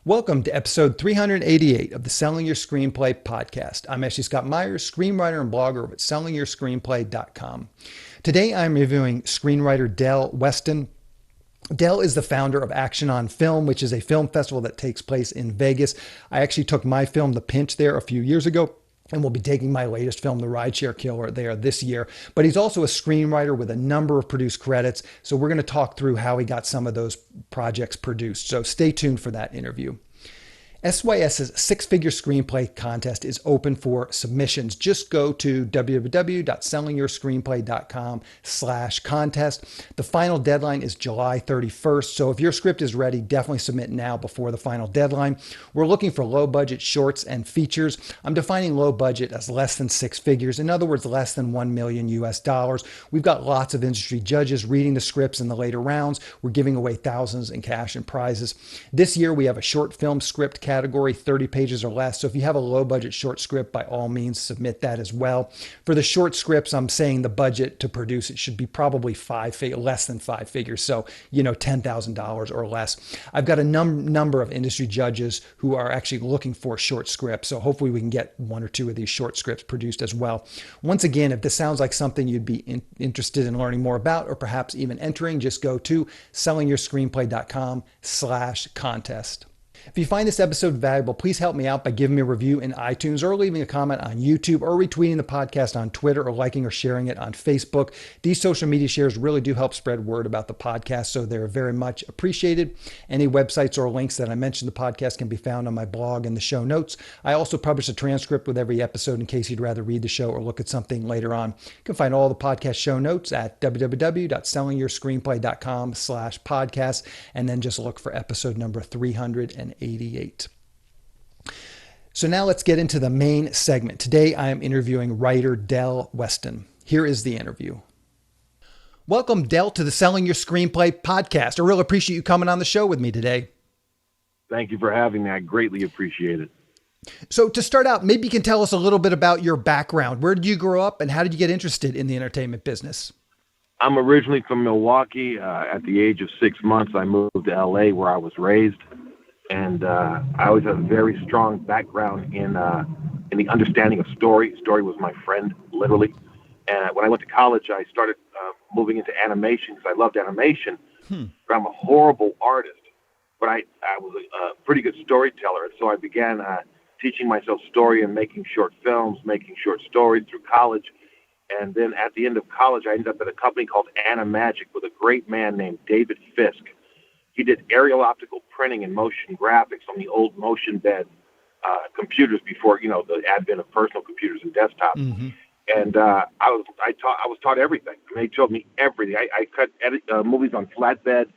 Welcome to episode 388 of the Selling Your Screenplay podcast. I'm Ashley Scott Meyers, screenwriter and blogger at sellingyourscreenplay.com. Today I'm reviewing screenwriter Del Weston. Del is the founder of Action on Film, which is a film festival that takes place in Vegas. I actually took my film, The Pinch, there a few years ago, and we'll be taking my latest film, The Rideshare Killer, there this year. But he's also a screenwriter with a number of produced credits, so we're going to talk through how he got some of those projects produced. So stay tuned for that interview. SYS's six-figure screenplay contest is open for submissions. Just go to www.sellingyourscreenplay.com/contest. The final deadline is July 31st. So if your script is ready, definitely submit now before the final deadline. We're looking for low-budget shorts and features. I'm defining low budget as less than six figures. In other words, less than $1 million US. We've got lots of industry judges reading the scripts in the later rounds. We're giving away thousands in cash and prizes. This year, we have a short film script category, 30 pages or less. So if you have a low budget short script, by all means, submit that as well. For the short scripts, I'm saying the budget to produce it should be probably less than five figures. So, $10,000 or less. I've got a number of industry judges who are actually looking for short scripts. So hopefully we can get one or two of these short scripts produced as well. Once again, if this sounds like something you'd be interested in learning more about, or perhaps even entering, just go to sellingyourscreenplay.com/contest. If you find this episode valuable, please help me out by giving me a review in iTunes or leaving a comment on YouTube or retweeting the podcast on Twitter or liking or sharing it on Facebook. These social media shares really do help spread word about the podcast, so they're very much appreciated. Any websites or links that I mentioned in the podcast can be found on my blog in the show notes. I also publish a transcript with every episode in case you'd rather read the show or look at something later on. You can find all the podcast show notes at www.sellingyourscreenplay.com/podcast, and then just look for episode number 388. So now let's get into the main segment. Today I am interviewing writer Del Weston. Here is the interview. Welcome, Del, to the Selling Your Screenplay podcast. I really appreciate you coming on the show with me today. Thank you for having me. I greatly appreciate it. So to start out, maybe you can tell us a little bit about your background. Where did you grow up and how did you get interested in the entertainment business? I'm originally from Milwaukee. At the age of 6 months, I moved to LA where I was raised. And I always had a very strong background in the understanding of story. Story was my friend, literally. And when I went to college, I started moving into animation because I loved animation. But I'm a horrible artist. But I was a pretty good storyteller. And so I began teaching myself story and making short films, making short stories through college. And then at the end of college, I ended up at a company called Animagic with a great man named David Fisk. He did aerial optical printing and motion graphics on the old motion bed computers before, the advent of personal computers and desktops. Mm-hmm. And I was taught everything. I mean, he taught me everything. I cut movies on flatbed,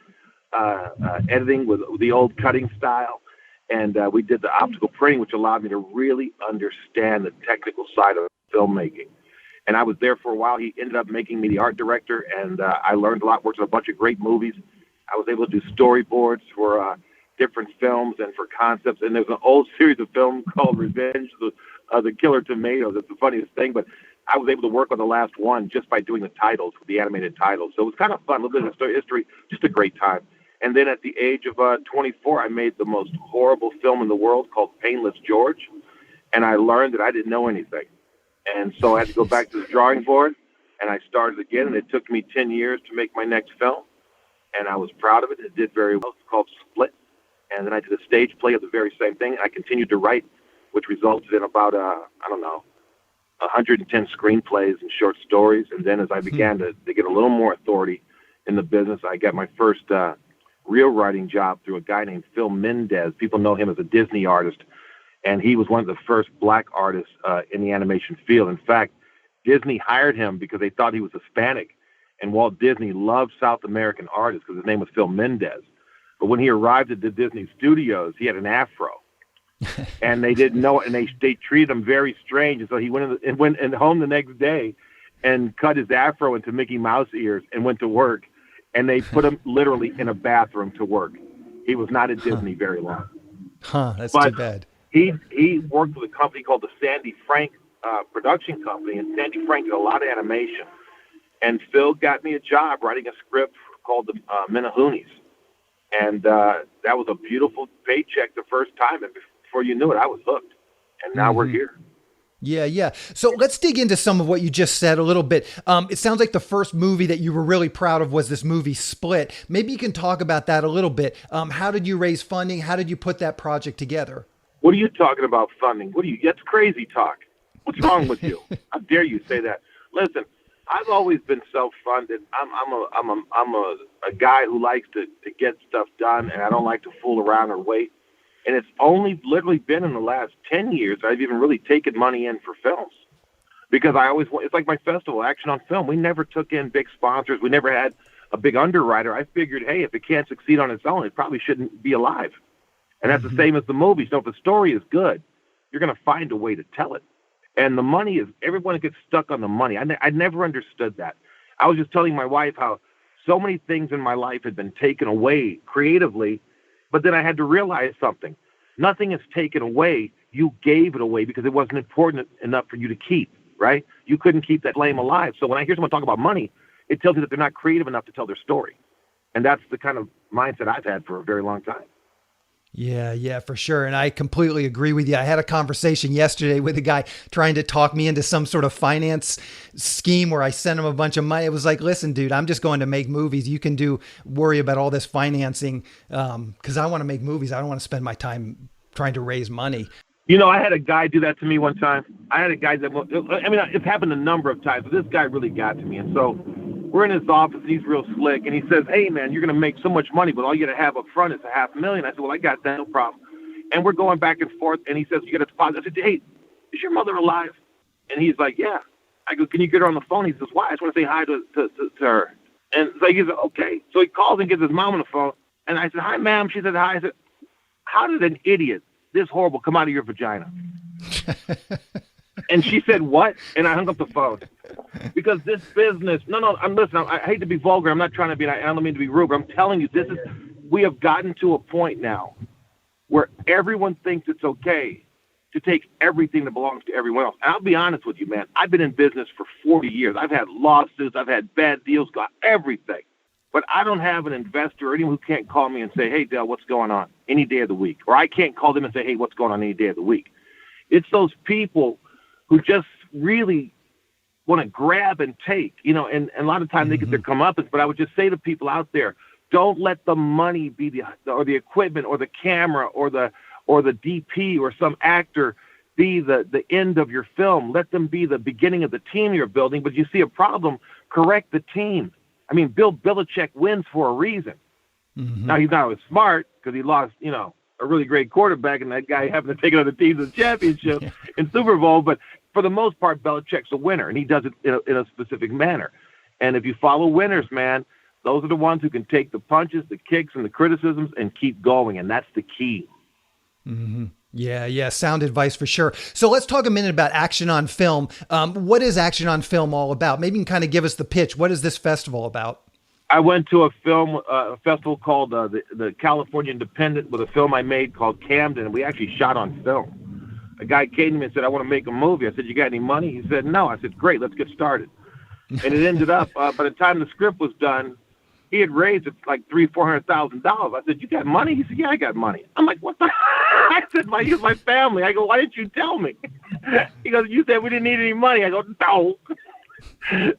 editing with the old cutting style. And we did the optical printing, which allowed me to really understand the technical side of filmmaking. And I was there for a while. He ended up making me the art director, and I learned a lot, worked on a bunch of great movies. I was able to do storyboards for different films and for concepts. And there's an old series of films called Revenge of the Killer Tomatoes. That's the funniest thing. But I was able to work on the last one just by doing the titles, the animated titles. So it was kind of fun, a little bit of history, just a great time. And then at the age of 24, I made the most horrible film in the world called Painless George. And I learned that I didn't know anything. And so I had to go back to the drawing board, and I started again. And it took me 10 years to make my next film. And I was proud of it. It did very well. It's called Split. And then I did a stage play of the very same thing. I continued to write, which resulted in about, 110 screenplays and short stories. And then as I began to get a little more authority in the business, I got my first real writing job through a guy named Phil Mendez. People know him as a Disney artist. And he was one of the first black artists in the animation field. In fact, Disney hired him because they thought he was Hispanic. And Walt Disney loved South American artists because his name was Phil Mendez. But when he arrived at the Disney studios, he had an afro. And they didn't know it, and they treated him very strange. And so he went home the next day and cut his afro into Mickey Mouse ears and went to work. And they put him literally in a bathroom to work. He was not at Disney very long. That's too bad. He worked with a company called the Sandy Frank production company, and Sandy Frank did a lot of animation. And Phil got me a job writing a script called the Menahoonies. And that was a beautiful paycheck the first time. And before you knew it, I was hooked. And now we're here. Yeah, yeah. So let's dig into some of what you just said a little bit. It sounds like the first movie that you were really proud of was this movie Split. Maybe you can talk about that a little bit. How did you raise funding? How did you put that project together? What are you talking about funding? That's crazy talk. What's wrong with you? How dare you say that? Listen, I've always been self-funded. I'm a guy who likes to get stuff done, and I don't like to fool around or wait. And it's only literally been in the last 10 years I've even really taken money in for films. Because it's like my festival, Action on Film. We never took in big sponsors. We never had a big underwriter. I figured, hey, if it can't succeed on its own, it probably shouldn't be alive. And that's the same as the movie. So if the story is good, you're going to find a way to tell it. And the money everyone gets stuck on the money. I never understood that. I was just telling my wife how so many things in my life had been taken away creatively, but then I had to realize something. Nothing is taken away. You gave it away because it wasn't important enough for you to keep, right? You couldn't keep that flame alive. So when I hear someone talk about money, it tells you that they're not creative enough to tell their story. And that's the kind of mindset I've had for a very long time. Yeah, for sure. And I completely agree with you. I had a conversation yesterday with a guy trying to talk me into some sort of finance scheme where I sent him a bunch of money. It was like, listen, dude, I'm just going to make movies. You can worry about all this financing because I want to make movies. I don't want to spend my time trying to raise money. I had a guy do that to me one time. I had a guy it's happened a number of times, but this guy really got to me. And so we're in his office, and he's real slick, and he says, hey, man, you're going to make so much money, but all you got to have up front is $500,000. I said, well, I got that, no problem. And we're going back and forth, and he says, you got to deposit. I said, hey, is your mother alive? And he's like, yeah. I go, can you get her on the phone? He says, why? I just want to say hi to her. And so he said, okay. So he calls and gets his mom on the phone, and I said, hi, ma'am. She said, hi. I said, how did an idiot this horrible come out of your vagina? And she said, what? And I hung up the phone. Because this business, I hate to be vulgar. I'm not trying to be, I don't mean to be rude, but I'm telling you, we have gotten to a point now where everyone thinks it's okay to take everything that belongs to everyone else. And I'll be honest with you, man. I've been in business for 40 years. I've had lawsuits. I've had bad deals, got everything. But I don't have an investor or anyone who can't call me and say, hey, Dale, what's going on any day of the week? Or I can't call them and say, hey, what's going on any day of the week? It's those people who just really want to grab and take, and a lot of times they get their comeuppance. But I would just say to people out there, don't let the money be the equipment or the camera or the DP or some actor be the end of your film. Let them be the beginning of the team you're building. But you see a problem, correct the team. I mean, Bill Belichick wins for a reason. Now, he's not as smart because he lost, a really great quarterback, and that guy happened to take another team to the championship in Super Bowl. But for the most part, Belichick's a winner, and he does it in a specific manner. And if you follow winners, man, those are the ones who can take the punches, the kicks, and the criticisms and keep going, and that's the key. Yeah, sound advice for sure. So let's talk a minute about Action on Film. What is Action on Film all about? Maybe you can kind of give us the pitch. What is this festival about? I went to a festival called the California Independent with a film I made called Camden, and we actually shot on film. A guy came to me and said, I want to make a movie. I said, you got any money? He said, no. I said, great, let's get started. And it ended up, by the time the script was done, he had raised it like $300,000-$400,000. I said, you got money? He said, yeah, I got money. I'm like, what the? I said, here's my family. I go, why didn't you tell me? He goes, you said we didn't need any money. I go, no.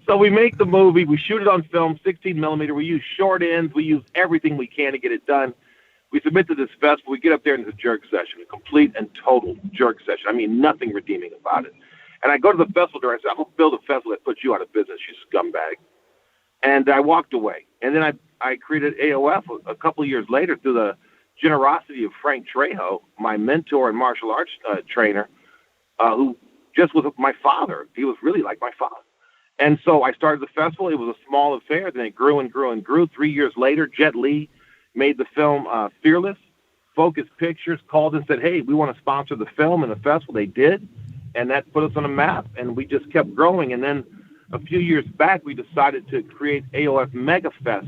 So we make the movie. We shoot it on film, 16 millimeter. We use short ends. We use everything we can to get it done. We submit to this festival. We get up there and it's a jerk session, a complete and total jerk session. I mean, nothing redeeming about it. And I go to the festival director. I said, I'm going to build a festival that puts you out of business, you scumbag. And I walked away. And then I created AOF a couple of years later through the generosity of Frank Trejo, my mentor and martial arts trainer, who just was my father. He was really like my father. And so I started the festival. It was a small affair. Then it grew and grew and grew. 3 years later, Jet Li made the film Fearless. Focus Pictures called and said, hey, we want to sponsor the film and the festival. They did. And that put us on a map. And we just kept growing. And then a few years back, we decided to create AOF Mega Fest.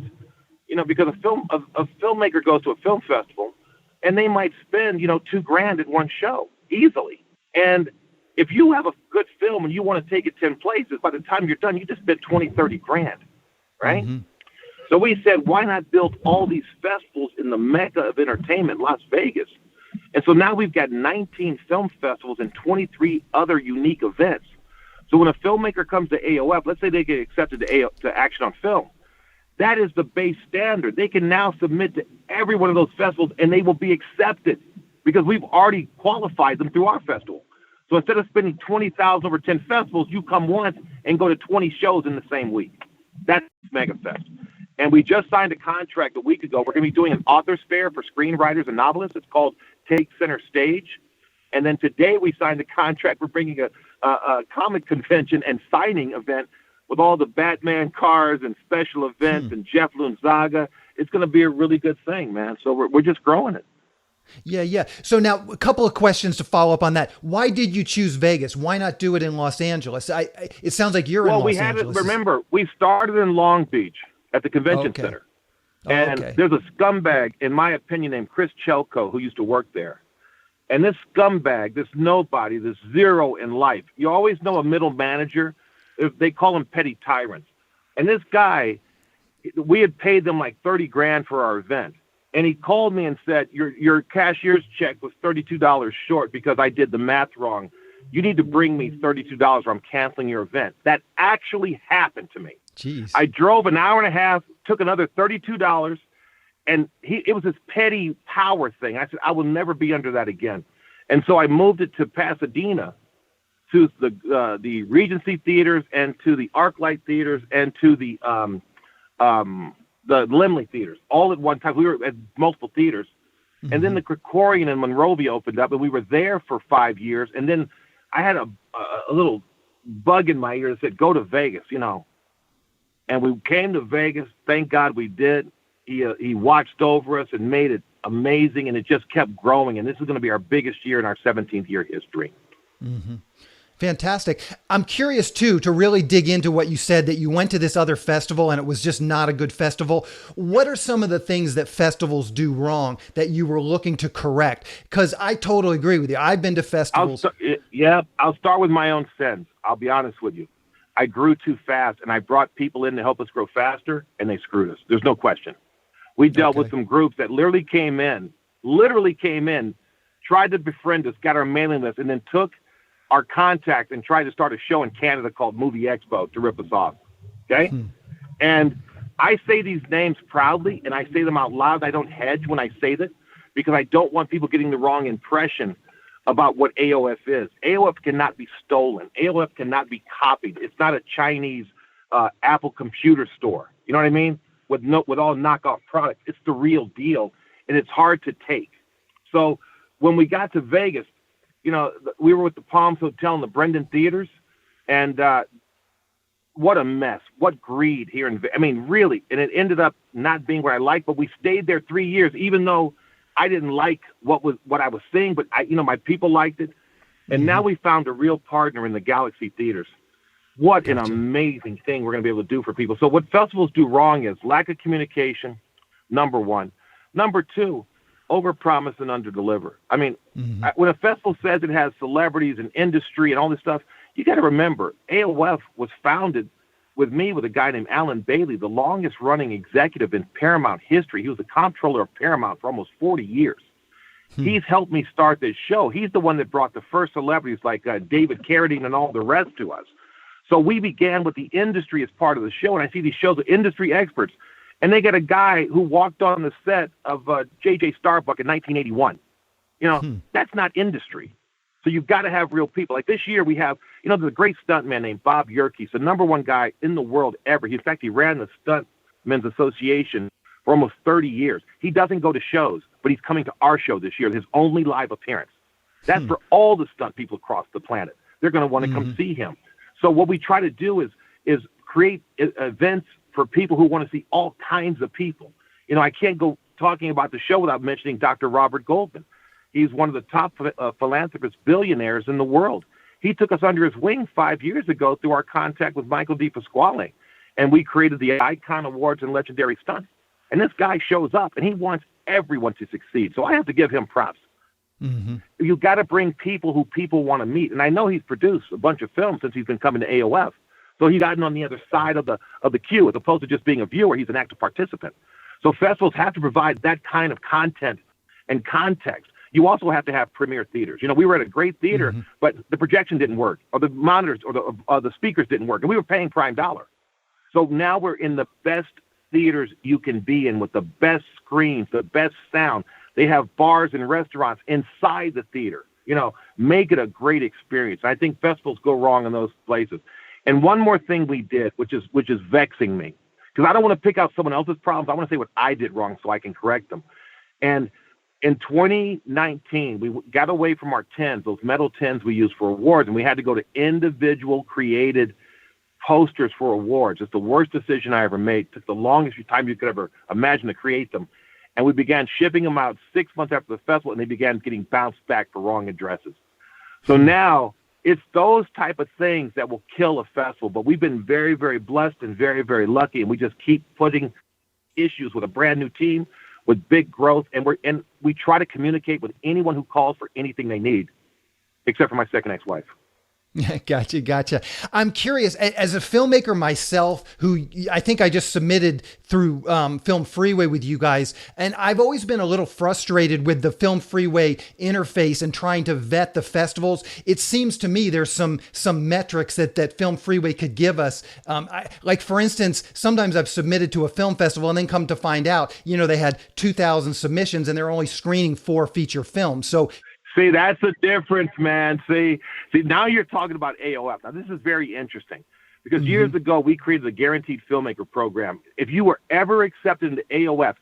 Because a filmmaker goes to a film festival and they might spend, $2,000 at one show easily. And if you have a good film and you want to take it 10 places, by the time you're done, you just spent 20, 30 grand, right? So we said, why not build all these festivals in the mecca of entertainment, Las Vegas? And so now we've got 19 film festivals and 23 other unique events. So when a filmmaker comes to AOF, let's say they get accepted to Action on Film, that is the base standard. They can now submit to every one of those festivals, and they will be accepted because we've already qualified them through our festival. So instead of spending $20,000 over 10 festivals, you come once and go to 20 shows in the same week. That's MegaFest. And we just signed a contract a week ago. We're going to be doing an author's fair for screenwriters and novelists. It's called Take Center Stage. And then today we signed a contract. We're bringing a comic convention and signing event with all the Batman cars and special events and Jeff Lunzaga. It's going to be a really good thing, man. So we're just growing it. Yeah. So now a couple of questions to follow up on that. Why did you choose Vegas? Why not do it in Los Angeles? It sounds like you're in Los Angeles. Remember, we started in Long Beach at the convention center. And there's a scumbag, in my opinion, named Chris Chelko, who used to work there. And this scumbag, this nobody, this zero in life, you always know a middle manager. They call them petty tyrants. And this guy, we had paid them like $30,000 for our event. And he called me and said, your cashier's check was $32 short because I did the math wrong. You need to bring me $32 or I'm canceling your event. That actually happened to me. Jeez. I drove an hour and a half, took another $32, and it was this petty power thing. I said, I will never be under that again. And so I moved it to Pasadena, to the Regency theaters and to the ArcLight theaters and to the Limley theaters, all at one time. We were at multiple theaters. Mm-hmm. And then the Krikorian in Monrovia opened up, and we were there for 5 years. And then I had a little bug in my ear that said, go to Vegas, And we came to Vegas. Thank God we did. He watched over us and made it amazing, and it just kept growing. And this is going to be our biggest year in our 17th year history. Mm-hmm. Fantastic. I'm curious, too, to really dig into what you said, that you went to this other festival and it was just not a good festival. What are some of the things that festivals do wrong that you were looking to correct? Because I totally agree with you. I've been to festivals. I'll start with my own sins. I'll be honest with you. I grew too fast, and I brought people in to help us grow faster, and they screwed us. There's no question. We dealt with some groups that literally came in, tried to befriend us, got our mailing list, and then took our contact and tried to start a show in Canada called Movie Expo to rip us off. Okay? And I say these names proudly, and I say them out loud. I don't hedge when I say that because I don't want people getting the wrong impression about what AOF is. AOF cannot be stolen. AOF cannot be copied. It's not a Chinese Apple computer store. You know what I mean? With all knockoff products. It's the real deal, and it's hard to take. So when we got to Vegas, we were with the Palms Hotel and the Brendan Theaters, and what a mess, what greed here really. And it ended up not being what I liked, but we stayed there 3 years, even though I didn't like what I was seeing, but my people liked it. And now we found a real partner in the Galaxy Theaters. What an amazing thing we're going to be able to do for people. So what festivals do wrong is lack of communication, number one. Number two, overpromise and underdeliver. When a festival says it has celebrities and industry and all this stuff, you got to remember, AOF was founded with a guy named Alan Bailey, the longest running executive in Paramount history. He was the comptroller of Paramount for almost 40 years. He's helped me start this show. He's the one that brought the first celebrities like David Carradine and all the rest to us. So we began with the industry as part of the show, and I see these shows with industry experts, and they get a guy who walked on the set of J.J. Starbuck in 1981. That's not industry. So you've got to have real people. Like this year we have, there's a great stuntman named Bob Yerke. He's the number one guy in the world ever. In fact, he ran the Stuntmen's Association for almost 30 years. He doesn't go to shows, but he's coming to our show this year, his only live appearance. That's for all the stunt people across the planet. They're going to want to come see him. So what we try to do is create events for people who want to see all kinds of people. I can't go talking about the show without mentioning Dr. Robert Goldman. He's one of the top philanthropist billionaires in the world. He took us under his wing 5 years ago through our contact with Michael DePasquale, and we created the Icon Awards and Legendary Stunts. And this guy shows up, and he wants everyone to succeed. So I have to give him props. You've got to bring people who people want to meet. And I know he's produced a bunch of films since he's been coming to AOF. So he's gotten on the other side of the queue as opposed to just being a viewer. He's an active participant. So festivals have to provide that kind of content and context. You also have to have premier theaters. We were at a great theater, but the projection didn't work, or the monitors or the speakers didn't work, and we were paying prime dollar. So now we're in the best theaters you can be in with the best screens, the best sound. They have bars and restaurants inside the theater. Make it a great experience. I think festivals go wrong in those places. And one more thing we did, which is vexing me, because I don't want to pick out someone else's problems. I want to say what I did wrong so I can correct them. And in 2019, we got away from our tins, those metal tins we use for awards, and we had to go to individual created posters for awards. It's the worst decision I ever made. It took the longest time you could ever imagine to create them. And we began shipping them out 6 months after the festival, and they began getting bounced back for wrong addresses. So now it's those type of things that will kill a festival. But we've been very, very blessed and very, very lucky, and we just keep putting issues with a brand new team, with big growth, and we try to communicate with anyone who calls for anything they need, except for my second ex-wife. Gotcha. I'm curious, as a filmmaker myself, who I think I just submitted through Film Freeway with you guys, and I've always been a little frustrated with the Film Freeway interface and trying to vet the festivals. It seems to me there's some metrics that Film Freeway could give us. Like, for instance, sometimes I've submitted to a film festival and then come to find out, they had 2,000 submissions and they're only screening 4 feature films. So see, that's the difference, man. See, now you're talking about AOF. Now, this is very interesting because years ago, we created a guaranteed filmmaker program. If you were ever accepted into AOF,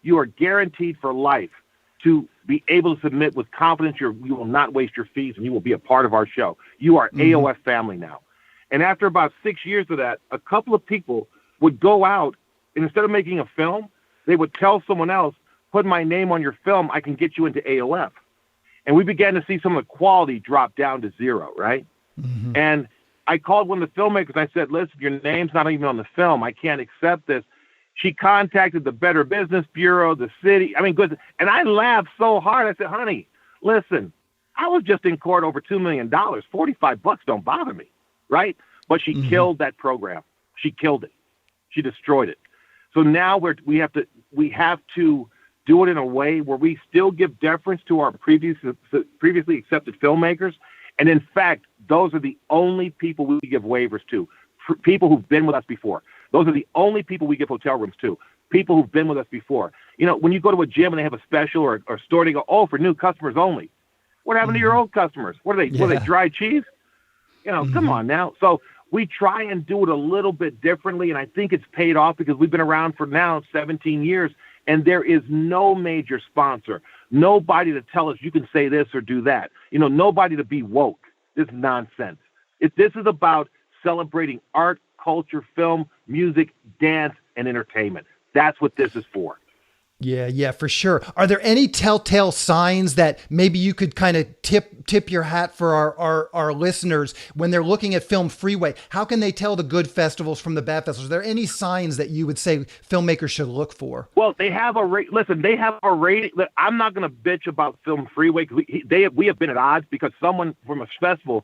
you are guaranteed for life to be able to submit with confidence. You will not waste your fees, and you will be a part of our show. You are AOF family now. And after about 6 years of that, a couple of people would go out, and instead of making a film, they would tell someone else, put my name on your film, I can get you into AOF. And we began to see some of the quality drop down to 0, right? And I called one of the filmmakers. I said, listen, your name's not even on the film. I can't accept this. She contacted the Better Business Bureau, the city. Good. And I laughed so hard. I said, honey, listen, I was just in court over $2 million. $45 don't bother me, right? But she killed that program. She killed it. She destroyed it. So now we have to do it in a way where we still give deference to our previously accepted filmmakers. And in fact, those are the only people we give waivers to, people who've been with us before. Those are the only people we give hotel rooms to, people who've been with us before. When you go to a gym and they have a special or store, they go, for new customers only. What happened to your old customers? What are they? Were they dry cheese? Come on now. So we try and do it a little bit differently, and I think it's paid off because we've been around for now 17 years. And there is no major sponsor, nobody to tell us you can say this or do that. Nobody to be woke. This is nonsense. This is about celebrating art, culture, film, music, dance, and entertainment. That's what this is for. Yeah, for sure. Are there any telltale signs that maybe you could kind of tip your hat for our listeners when they're looking at Film Freeway? How can they tell the good festivals from the bad festivals? Are there any signs that you would say filmmakers should look for? Well, they have a listen, they have a rating. I'm not going to bitch about Film Freeway because we have been at odds because someone from a festival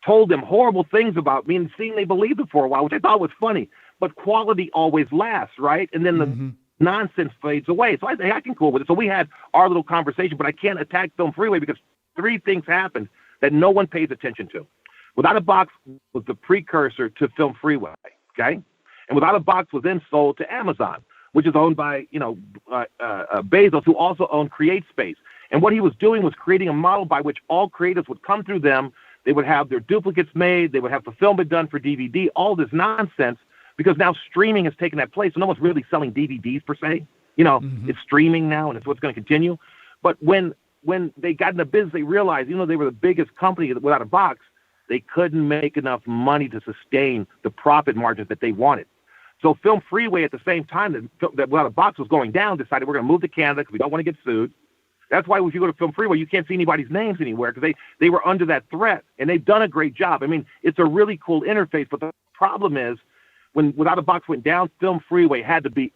told them horrible things about me and seemed they believed it for a while, which I thought was funny. But quality always lasts, right? And then the nonsense fades away. So I think I can cool with it. So we had our little conversation, but I can't attack Film Freeway because 3 things happened that no one pays attention to. Without a Box was the precursor to Film Freeway, okay? And Without a Box was then sold to Amazon, which is owned by, Bezos, who also owned CreateSpace. And what he was doing was creating a model by which all creatives would come through them. They would have their duplicates made. They would have fulfillment done for DVD, all this nonsense. Because now streaming has taken that place, so no one's really selling DVDs per se. It's streaming now, and it's what's going to continue. But when they got into business, they realized, they were the biggest company Without a Box, they couldn't make enough money to sustain the profit margins that they wanted. So Film Freeway, at the same time that Without a Box was going down, decided we're going to move to Canada because we don't want to get sued. That's why if you go to Film Freeway, you can't see anybody's names anywhere because they were under that threat, and they've done a great job. It's a really cool interface, but the problem is, when Without a Box went down, Film Freeway had to be,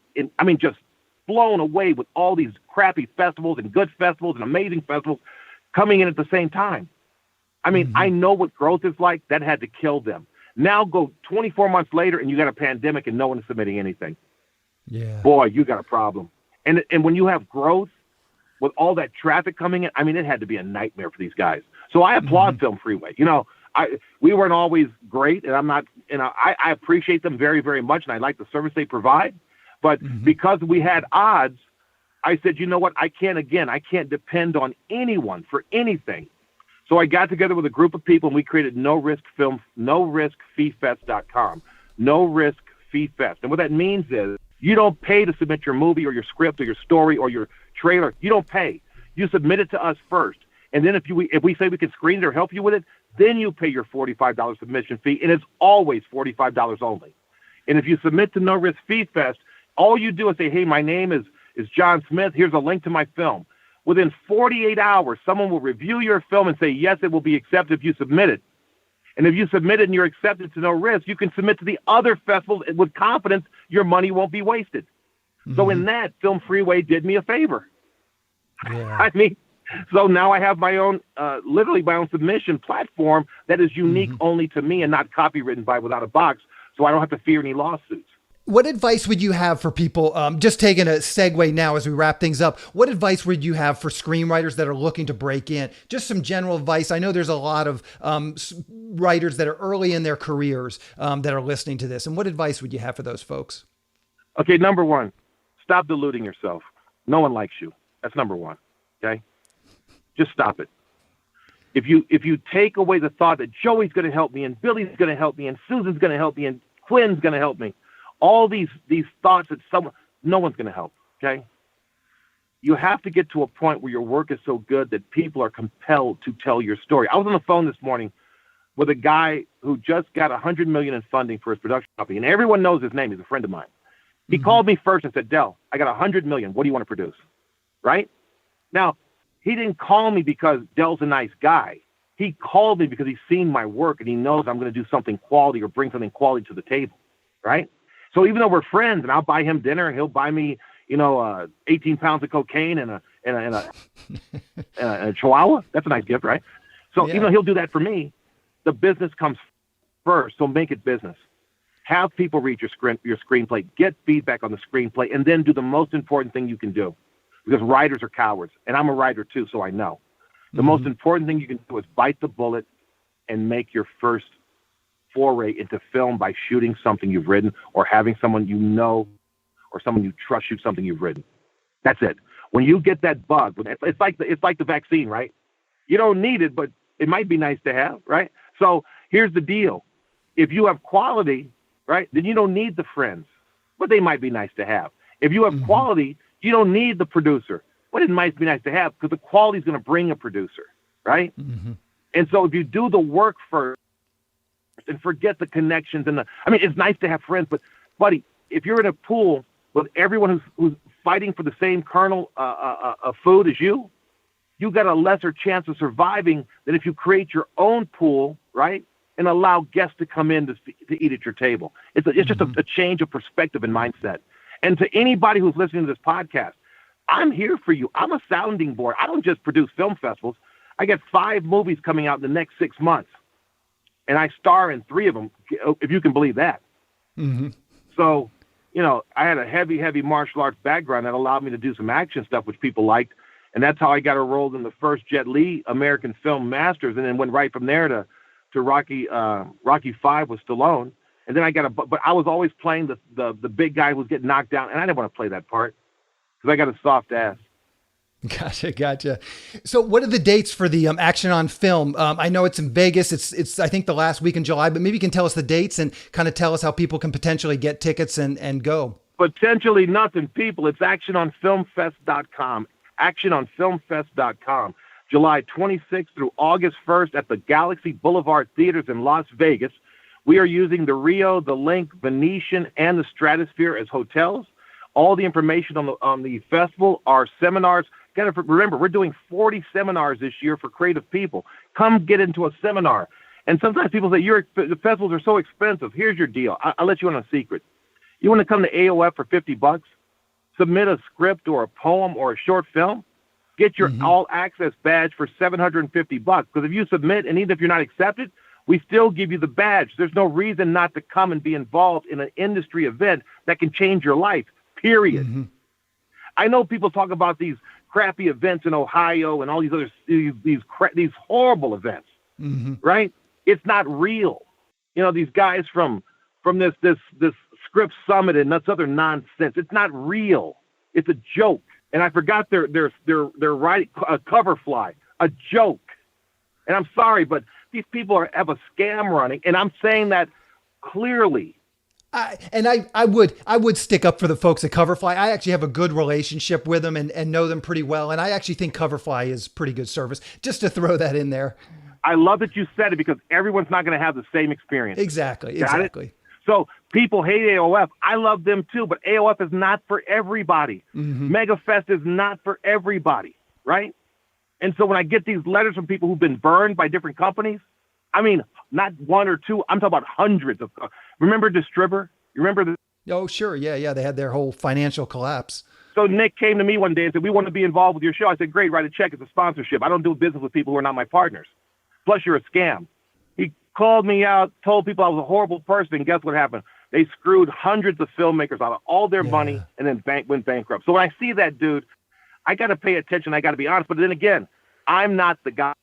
just blown away with all these crappy festivals and good festivals and amazing festivals coming in at the same time. I know what growth is like. That had to kill them. Now go 24 months later and you got a pandemic and no one is submitting anything. Yeah. Boy, you got a problem. And when you have growth with all that traffic coming in, I mean, it had to be a nightmare for these guys. So I applaud Film Freeway. You know, we weren't always great, and I'm not, you know, I appreciate them very, very much, and I like the service they provide. But because we had odds, I said, you know what, I can't depend on anyone for anything. So I got together with a group of people, and we created NoRiskFeeFest.com. No Risk Fee Fest. And what that means is you don't pay to submit your movie or your script or your story or your trailer. You don't pay. You submit it to us first. And then if we say we can screen it or help you with it, then you pay your $45 submission fee, and it's always $45 only. And if you submit to No Risk Fee Fest, all you do is say, hey, my name is John Smith. Here's a link to my film. Within 48 hours, someone will review your film and say, yes, it will be accepted if you submit it. And if you submit it and you're accepted to No Risk, you can submit to the other festivals with confidence your money won't be wasted. So in that, Film Freeway did me a favor. Yeah. I mean, so now I have my own, literally my own submission platform that is unique only to me and not copywritten by Without a Box, so I don't have to fear any lawsuits. What advice would you have for people, just taking a segue now as we wrap things up, what advice would you have for screenwriters that are looking to break in? Just some general advice. I know there's a lot of writers that are early in their careers that are listening to this. And what advice would you have for those folks? Okay, number one, stop deluding yourself. No one likes you. That's number one, okay? Just stop it. If you take away the thought that Joey's going to help me and Billy's going to help me and Susan's going to help me and Quinn's going to help me, all these thoughts that no one's going to help, okay? You have to get to a point where your work is so good that people are compelled to tell your story. I was on the phone this morning with a guy who just got $100 million in funding for his production company, and everyone knows his name. He's a friend of mine. He called me first and said, Del, I got $100 million. What do you want to produce? Right? Now, he didn't call me because Del's a nice guy. He called me because he's seen my work and he knows I'm going to do something quality or bring something quality to the table, right? So even though we're friends and I'll buy him dinner and he'll buy me, 18 pounds of cocaine and a chihuahua, that's a nice gift, right? So even though he'll do that for me, the business comes first. So make it business. Have people read your screenplay, get feedback on the screenplay, and then do the most important thing you can do. Because writers are cowards, and I'm a writer too, so I know. The most important thing you can do is bite the bullet and make your first foray into film by shooting something you've written or having someone you know or someone you trust shoot something you've written. That's it. When you get that bug, it's like the vaccine, right? You don't need it, but it might be nice to have, right? So here's the deal. If you have quality, right, then you don't need the friends, but they might be nice to have. If you have quality, you don't need the producer, but it might be nice to have because the quality is going to bring a producer, right? And so if you do the work first and forget the connections it's nice to have friends, but buddy, if you're in a pool with everyone who's fighting for the same kernel of food as you got a lesser chance of surviving than if you create your own pool, right? And allow guests to come in to eat at your table. It's just a change of perspective and mindset. And to anybody who's listening to this podcast, I'm here for you. I'm a sounding board. I don't just produce film festivals. I got 5 movies coming out in the next 6 months. And I star in 3 of them, if you can believe that. So, I had a heavy martial arts background that allowed me to do some action stuff, which people liked. And that's how I got enrolled in the first Jet Li American Film Masters, and then went right from there to Rocky 5 with Stallone. And then but I was always playing the big guy who was getting knocked down, and I didn't want to play that part because I got a soft ass. Gotcha. So what are the dates for the Action on Film? I know it's in Vegas. It's I think the last week in July, but maybe you can tell us the dates and kind of tell us how people can potentially get tickets and go. Potentially nothing, people. It's actiononfilmfest.com. Actiononfilmfest.com. July 26th through August 1st at the Galaxy Boulevard Theaters in Las Vegas. We are using the Rio, the Link, Venetian, and the Stratosphere as hotels. All the information on the festival, our seminars. Got to remember, we're doing 40 seminars this year for creative people. Come get into a seminar. And sometimes people say, the festivals are so expensive. Here's your deal. I'll let you in on a secret. You want to come to AOF for $50? Submit a script or a poem or a short film. Get your all access badge for $750. Because if you submit, and even if you're not accepted, we still give you the badge. There's no reason not to come and be involved in an industry event that can change your life, period. Mm-hmm. I know people talk about these crappy events in Ohio and all these other these horrible events, Mm-hmm. right? It's not real. You know, these guys from this script summit and this other nonsense. It's not real. It's a joke. And I forgot they're writing Coverfly, a joke. And I'm sorry, but these people have a scam running, and I'm saying that clearly. I would stick up for the folks at Coverfly. I actually have a good relationship with them and know them pretty well. And I actually think Coverfly is pretty good service, just to throw that in there. I love that you said it because everyone's not going to have the same experience. Exactly. Got Exactly. it? So people hate AOF. I love them too, but AOF is not for everybody. Mm-hmm. MegaFest is not for everybody, right? And so when I get these letters from people who've been burned by different companies, I mean, not one or two, I'm talking about hundreds of. Remember Distributor? You remember the? Oh, sure. Yeah. They had their whole financial collapse. So Nick came to me one day and said, "We want to be involved with your show." I said, "Great, write a check. It's a sponsorship. I don't do business with people who are not my partners. Plus, you're a scam." He called me out, told people I was a horrible person, and guess what happened? They screwed hundreds of filmmakers out of all their money and then went bankrupt. So when I see that, dude, I got to pay attention. I got to be honest. But then again, I'm not the guy,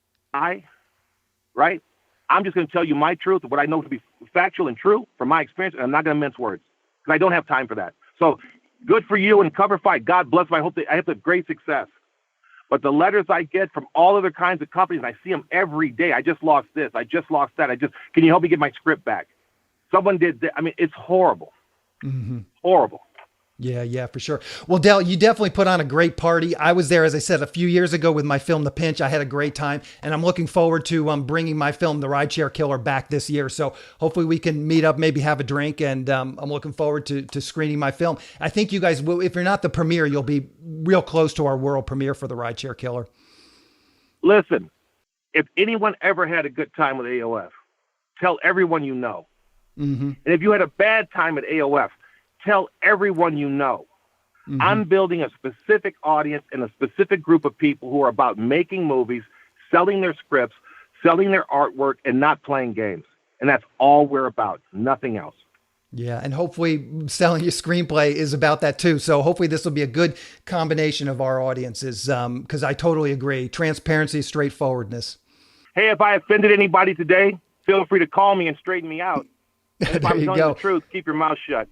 right? I'm just going to tell you my truth, what I know to be factual and true from my experience, and I'm not going to mince words because I don't have time for that. So good for you and Coverfly. God bless them. I hope they have great success. But the letters I get from all other kinds of companies, and I see them every day. I just lost this. I just lost that. Can you help me get my script back? Someone did that. I mean, it's horrible. Mm-hmm. Horrible. Yeah, for sure. Well, Del, you definitely put on a great party. I was there, as I said, a few years ago with my film, The Pinch. I had a great time, and I'm looking forward to bringing my film, The Rideshare Killer, back this year. So hopefully we can meet up, maybe have a drink, and I'm looking forward to screening my film. I think you guys will, if you're not the premiere, you'll be real close to our world premiere for The Rideshare Killer. Listen, if anyone ever had a good time with AOF, tell everyone you know. Mm-hmm. And if you had a bad time at AOF, tell everyone you know. Mm-hmm. I'm building a specific audience and a specific group of people who are about making movies, selling their scripts, selling their artwork, and not playing games. And that's all we're about, nothing else. Yeah, and hopefully selling your screenplay is about that too. So hopefully this will be a good combination of our audiences, because I totally agree. Transparency, straightforwardness. Hey, if I offended anybody today, feel free to call me and straighten me out. And if I'm telling you the truth, keep your mouth shut.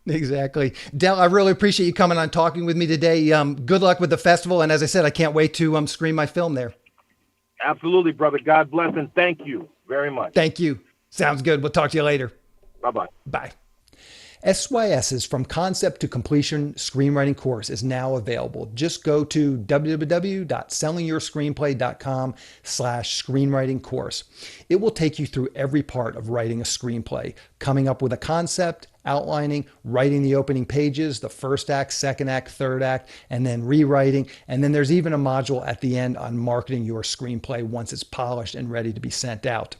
Exactly. Del, I really appreciate you coming on talking with me today. Good luck with the festival. And as I said, I can't wait to screen my film there. Absolutely, brother. God bless and thank you very much. Thank you. Sounds good. We'll talk to you later. Bye-bye. Bye. SYS's From Concept to Completion screenwriting course is now available. Just go to www.sellingyourscreenplay.com/screenwriting course. It will take you through every part of writing a screenplay, coming up with a concept, outlining, writing the opening pages, the first act, second act, third act, and then rewriting. And then there's even a module at the end on marketing your screenplay once it's polished and ready to be sent out.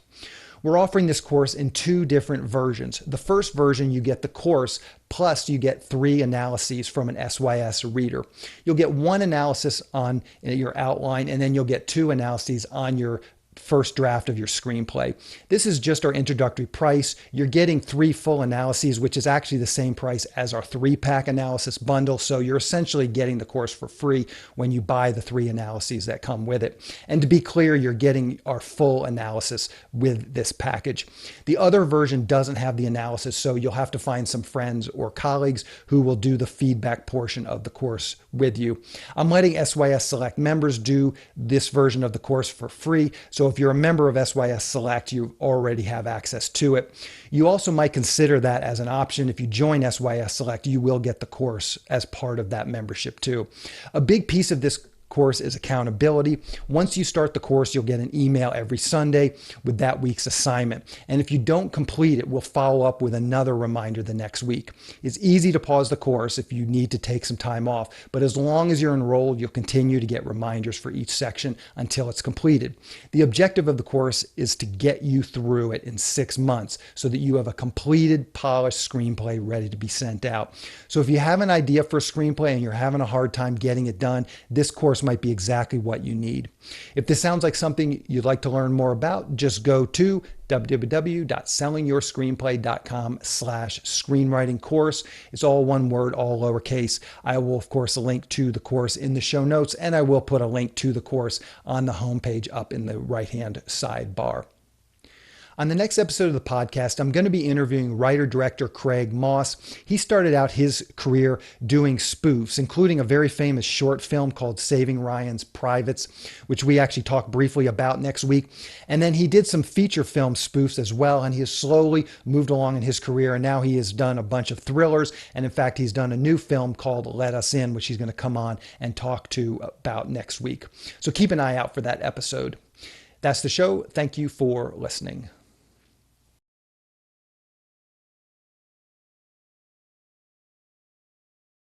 We're offering this course in 2 different versions. The first version, you get the course, plus you get 3 analyses from an SYS reader. You'll get 1 analysis on your outline, and then you'll get 2 analyses on your first draft of your screenplay. This is just our introductory price. You're getting 3 full analyses, which is actually the same price as our 3-pack analysis bundle. So you're essentially getting the course for free when you buy the 3 analyses that come with it. And to be clear, you're getting our full analysis with this package. The other version doesn't have the analysis, so you'll have to find some friends or colleagues who will do the feedback portion of the course with you. I'm letting SYS Select members do this version of the course for free. So if you're a member of SYS Select, you already have access to it. You also might consider that as an option. If you join SYS Select, you will get the course as part of that membership too. A big piece of this course is accountability. Once you start the course, you'll get an email every Sunday with that week's assignment. And if you don't complete it, we'll follow up with another reminder the next week. It's easy to pause the course if you need to take some time off, but as long as you're enrolled, you'll continue to get reminders for each section until it's completed. The objective of the course is to get you through it in 6 months so that you have a completed, polished screenplay ready to be sent out. So if you have an idea for a screenplay and you're having a hard time getting it done, this course course might be exactly what you need. If this sounds like something you'd like to learn more about, just go to www.sellingyourscreenplay.com/screenwriting course. It's all one word, all lowercase. I will, of course, link to the course in the show notes, and I will put a link to the course on the homepage up in the right-hand sidebar. On the next episode of the podcast, I'm going to be interviewing writer-director Craig Moss. He started out his career doing spoofs, including a very famous short film called Saving Ryan's Privates, which we actually talk briefly about next week. And then he did some feature film spoofs as well, and he has slowly moved along in his career, and now he has done a bunch of thrillers, and in fact, he's done a new film called Let Us In, which he's going to come on and talk to about next week. So keep an eye out for that episode. That's the show. Thank you for listening.